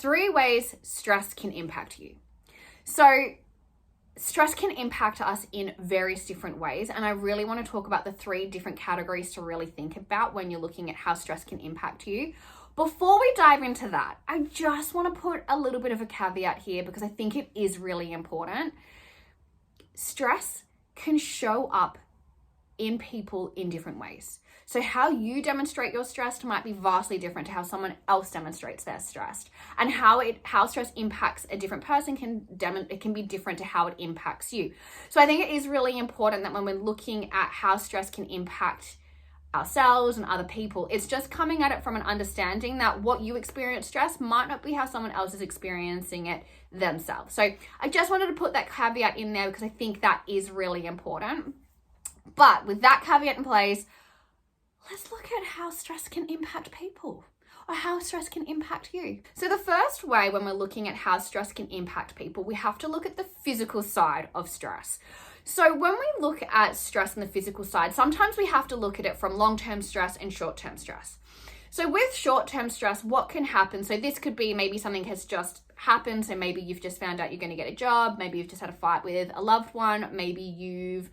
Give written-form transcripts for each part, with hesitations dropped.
3 ways stress can impact you. So stress can impact us in various different ways, and I really want to talk about the 3 different categories to really think about when you're looking at how stress can impact you. Before we dive into that, I just want to put a little bit of a caveat here because I think it is really important. Stress can show up in people in different ways. So how you demonstrate your stress might be vastly different to how someone else demonstrates their stress, and how stress impacts a different person it can be different to how it impacts you. So I think it is really important that when we're looking at how stress can impact ourselves and other people, it's just coming at it from an understanding that what you experience stress might not be how someone else is experiencing it themselves. So I just wanted to put that caveat in there because I think that is really important. But with that caveat in place, let's look at how stress can impact people, or how stress can impact you. So the first way when we're looking at how stress can impact people, we have to look at the physical side of stress. So when we look at stress on the physical side, sometimes we have to look at it from long-term stress and short-term stress. So with short-term stress, what can happen? So this could be maybe something has just happened. So maybe you've just found out you're going to get a job. Maybe you've just had a fight with a loved one. Maybe you've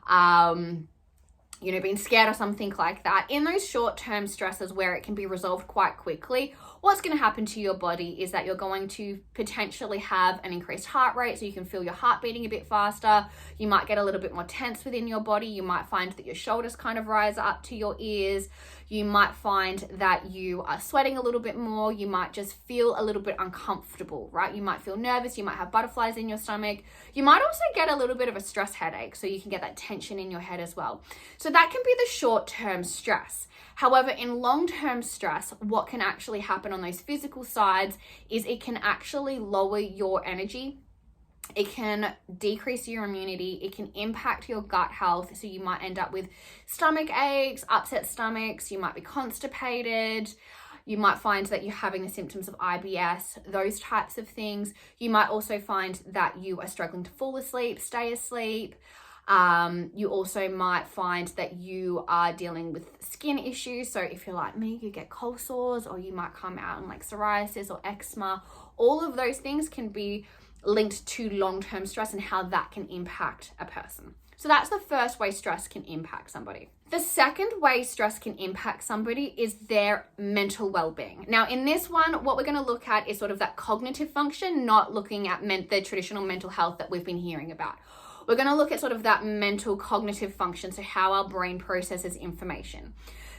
been scared or something like that. In those short-term stresses where it can be resolved quite quickly, what's going to happen to your body is that you're going to potentially have an increased heart rate, so you can feel your heart beating a bit faster. You might get a little bit more tense within your body. You might find that your shoulders kind of rise up to your ears. You might find that you are sweating a little bit more. You might just feel a little bit uncomfortable, right? You might feel nervous. You might have butterflies in your stomach. You might also get a little bit of a stress headache, so you can get that tension in your head as well. So that can be the short-term stress. However, in long-term stress, what can actually happen on those physical sides is it can actually lower your energy. It can decrease your immunity. It can impact your gut health. So you might end up with stomach aches, upset stomachs. You might be constipated. You might find that you're having the symptoms of IBS, those types of things. You might also find that you are struggling to fall asleep, stay asleep. You also might find that you are dealing with skin issues. So if you're like me, you get cold sores, or you might come out in like psoriasis or eczema. All of those things can be linked to long-term stress and how that can impact a person. So that's the first way stress can impact somebody. The second way stress can impact somebody is their mental well-being. Now, in this one, what we're going to look at is sort of that cognitive function, not looking at the traditional mental health that we've been hearing about. We're going to look at sort of that mental cognitive function, so how our brain processes information.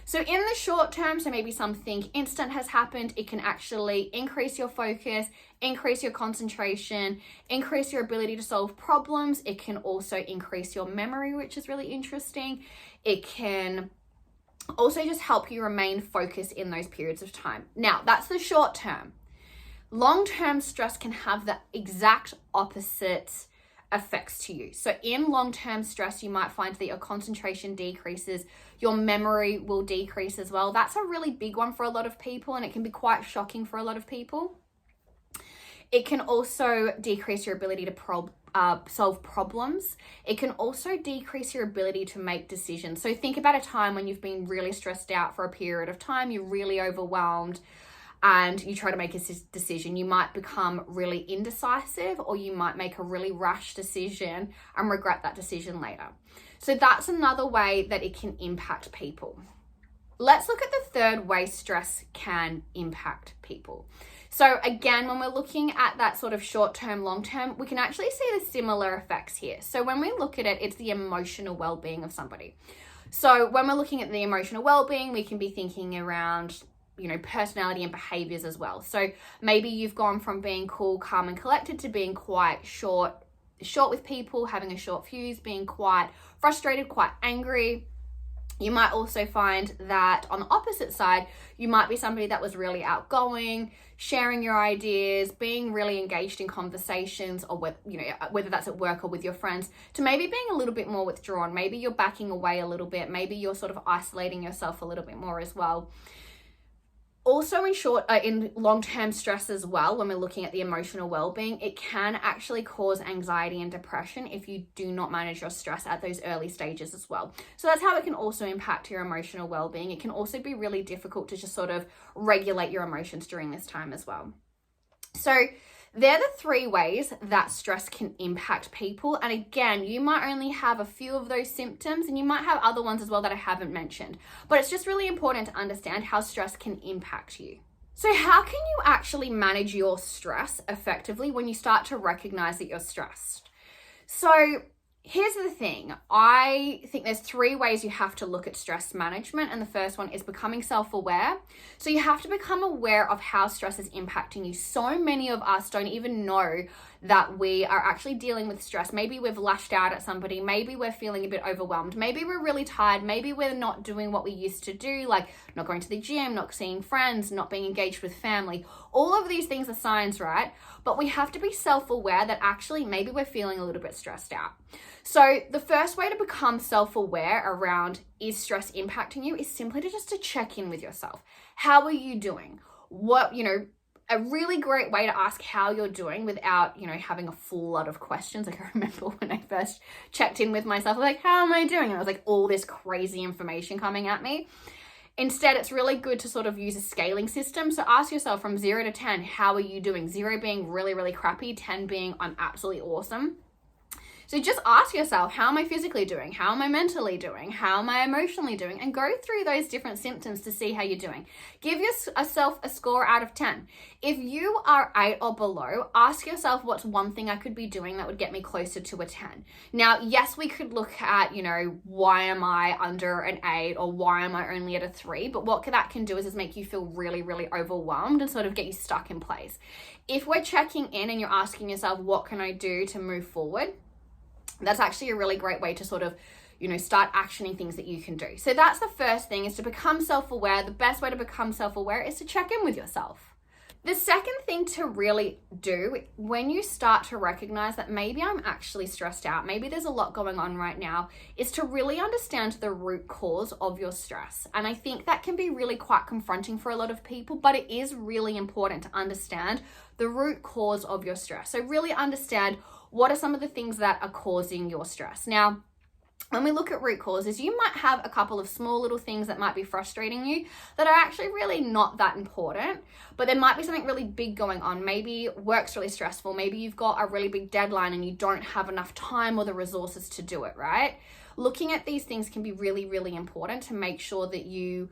So in the short term, so maybe something instant has happened, it can actually increase your focus, increase your concentration, increase your ability to solve problems. It can also increase your memory, which is really interesting. It can also just help you remain focused in those periods of time. Now, that's the short term. Long-term stress can have the exact opposite effects to you. So in long-term stress, you might find that your concentration decreases, your memory will decrease as well. That's a really big one for a lot of people, and it can be quite shocking for a lot of people. It can also decrease your ability to solve problems. It can also decrease your ability to make decisions. So think about a time when you've been really stressed out for a period of time, you're really overwhelmed, and you try to make a decision. You might become really indecisive, or you might make a really rash decision and regret that decision later. So that's another way that it can impact people. Let's look at the third way stress can impact people. So again, when we're looking at that sort of short-term, long-term, we can actually see the similar effects here. So when we look at it, it's the emotional well-being of somebody. So when we're looking at the emotional well-being, we can be thinking around personality and behaviors as well. So maybe you've gone from being cool, calm, and collected to being quite short with people, having a short fuse, being quite frustrated, quite angry. You might also find that on the opposite side, you might be somebody that was really outgoing, sharing your ideas, being really engaged in conversations, or whether that's at work or with your friends, to maybe being a little bit more withdrawn. Maybe you're backing away a little bit. Maybe you're sort of isolating yourself a little bit more as well. Also in long-term stress as well, when we're looking at the emotional well-being, it can actually cause anxiety and depression if you do not manage your stress at those early stages as well. So that's how it can also impact your emotional well-being. It can also be really difficult to just sort of regulate your emotions during this time as well. So they're the 3 ways that stress can impact people. And again, you might only have a few of those symptoms and you might have other ones as well that I haven't mentioned. But it's just really important to understand how stress can impact you. So how can you actually manage your stress effectively when you start to recognize that you're stressed? So here's the thing. I think there's 3 ways you have to look at stress management. And the first one is becoming self-aware. So you have to become aware of how stress is impacting you. So many of us don't even know that we are actually dealing with stress. Maybe we've lashed out at somebody. Maybe we're feeling a bit overwhelmed. Maybe we're really tired. Maybe we're not doing what we used to do, like not going to the gym, not seeing friends, not being engaged with family. All of these things are signs, right? But we have to be self-aware that actually maybe we're feeling a little bit stressed out. So the first way to become self-aware around is stress impacting you is simply to check in with yourself. How are you doing? A really great way to ask how you're doing without, having a full lot of questions. Like I remember when I first checked in with myself, I was like, how am I doing? And I was like, all this crazy information coming at me. Instead, it's really good to sort of use a scaling system. So ask yourself from 0 to 10, how are you doing? 0 being really, really crappy, 10 being I'm absolutely awesome. So just ask yourself, how am I physically doing? How am I mentally doing? How am I emotionally doing? And go through those different symptoms to see how you're doing. Give yourself a score out of 10. If you are 8 or below, ask yourself, what's one thing I could be doing that would get me closer to a 10? Now, yes, we could look at, why am I under an 8 or why am I only at a 3? But what that can do is make you feel really, really overwhelmed and sort of get you stuck in place. If we're checking in and you're asking yourself, what can I do to move forward? That's actually a really great way to sort of, start actioning things that you can do. So that's the first thing, is to become self-aware. The best way to become self-aware is to check in with yourself. The second thing to really do when you start to recognize that maybe I'm actually stressed out, maybe there's a lot going on right now, is to really understand the root cause of your stress. And I think that can be really quite confronting for a lot of people, but it is really important to understand the root cause of your stress. So really understand what are some of the things that are causing your stress. Now, when we look at root causes, you might have a couple of small little things that might be frustrating you that are actually really not that important, but there might be something really big going on. Maybe work's really stressful. Maybe you've got a really big deadline and you don't have enough time or the resources to do it, right? Looking at these things can be really, really important to make sure that you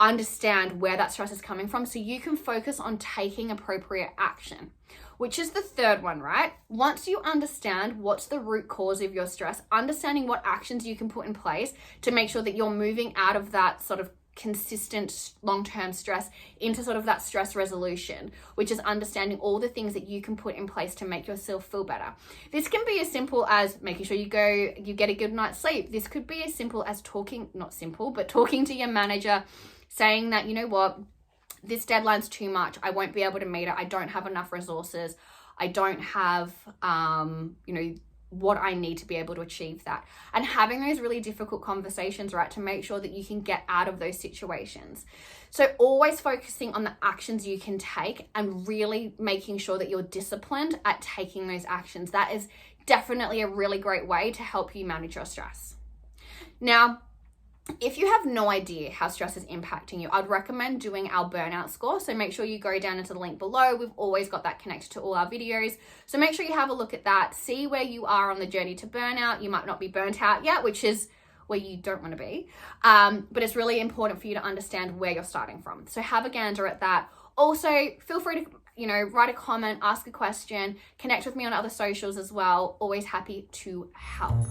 understand where that stress is coming from so you can focus on taking appropriate action, which is the third one, right? Once you understand what's the root cause of your stress, understanding what actions you can put in place to make sure that you're moving out of that sort of consistent long-term stress into sort of that stress resolution, which is understanding all the things that you can put in place to make yourself feel better. This can be as simple as making sure you get a good night's sleep. This could be as simple as talking to your manager, saying that, this deadline's too much. I won't be able to meet it. I don't have enough resources. I don't have, what I need to be able to achieve that. And having those really difficult conversations, right, to make sure that you can get out of those situations. So always focusing on the actions you can take and really making sure that you're disciplined at taking those actions. That is definitely a really great way to help you manage your stress. Now, if you have no idea how stress is impacting you, I'd recommend doing our burnout score. So make sure you go down into the link below. We've always got that connected to all our videos. So make sure you have a look at that. See where you are on the journey to burnout. You might not be burnt out yet, which is where you don't want to be. But it's really important for you to understand where you're starting from. So have a gander at that. Also, feel free to write a comment, ask a question, connect with me on other socials as well. Always happy to help.